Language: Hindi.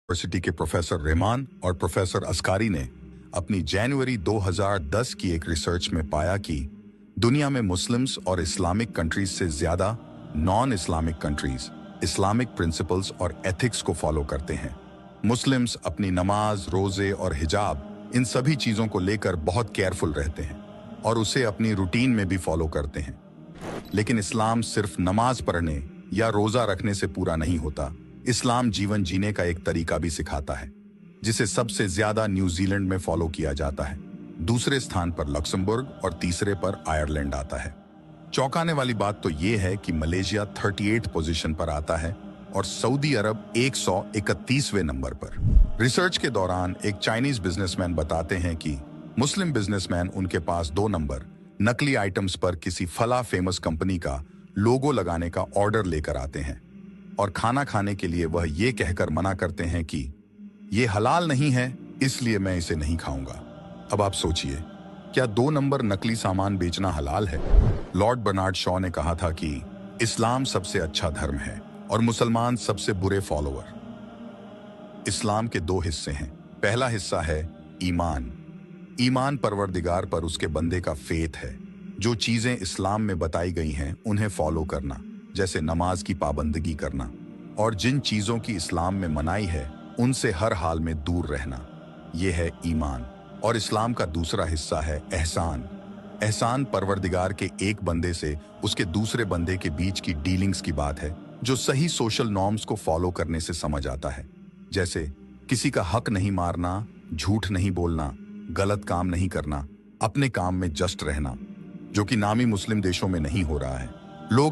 यूनिवर्सिटी के प्रोफेसर रहमान और प्रोफेसर अस्कारी ने अपनी जनवरी 2010 की एक रिसर्च में पाया कि दुनिया में मुस्लिम्स और इस्लामिक कंट्रीज से ज्यादा non Islamic countries Islamic principles और एथिक्स को फॉलो करते हैं। मुस्लिम्स अपनी नमाज, रोजे और हिजाब इन सभी चीजों को लेकर बहुत केयरफुल रहते हैं और उसे अपनी रूटीन में भी फॉलो करते हैं। लेकिन इस्लाम सिर्फ नमाज पढ़ने या रोजा रखने से पूरा नहीं होता। इस्लाम जीवन जीने का एक तरीका भी सिखाता है, जिसे सबसे ज्यादा न्यूजीलैंड में फॉलो किया जाता है। दूसरे स्थान पर लक्समबर्ग और तीसरे पर आयरलैंड आता है। चौंकाने वाली बात तो यह है कि मलेशिया 38 पोजीशन पर आता है और सऊदी अरब 131वें नंबर पर। रिसर्च के दौरान एक चाइनीज बिजनेसमैन बताते हैं कि मुस्लिम बिजनेसमैन उनके पास 2 नंबर नकली आइटम्स पर किसी फला फेमस कंपनी का लोगो लगाने का ऑर्डर लेकर आते हैं और खाना खाने के लिए वह ये कहकर मना करते हैं कि यह हलाल नहीं है, इसलिए मैं इसे नहीं खाऊंगा। अब आप सोचिए, क्या 2 नंबर नकली सामान बेचना हलाल है? लॉर्ड बर्नार्ड शॉ ने कहा था कि इस्लाम सबसे अच्छा धर्म है और मुसलमान सबसे बुरे फॉलोअर। इस्लाम के 2 हिस्से हैं। पहला हिस्सा है ईमान। ईमान परवरदिगार पर उसके बंदे का फेथ है। जो चीजें इस्लाम में बताई गई हैं उन्हें फॉलो करना, जैसे नमाज की पाबंदगी करना, और जिन चीजों की इस्लाम में मनाही है उनसे हर हाल में दूर रहना, यह है ईमान। और इस्लाम का दूसरा हिस्सा है एहसान। एहसान परवरदिगार के एक बंदे से उसके दूसरे बंदे के बीच की डीलिंग्स की बात है, जो सही सोशल नॉर्म्स को फॉलो करने से समझ आता है, जैसे किसी का हक नहीं मारना, झूठ नहीं बोलना, गलत काम नहीं करना, अपने काम में जस्ट रहना, जो कि नामी मुस्लिम देशों में नहीं हो रहा है। लोग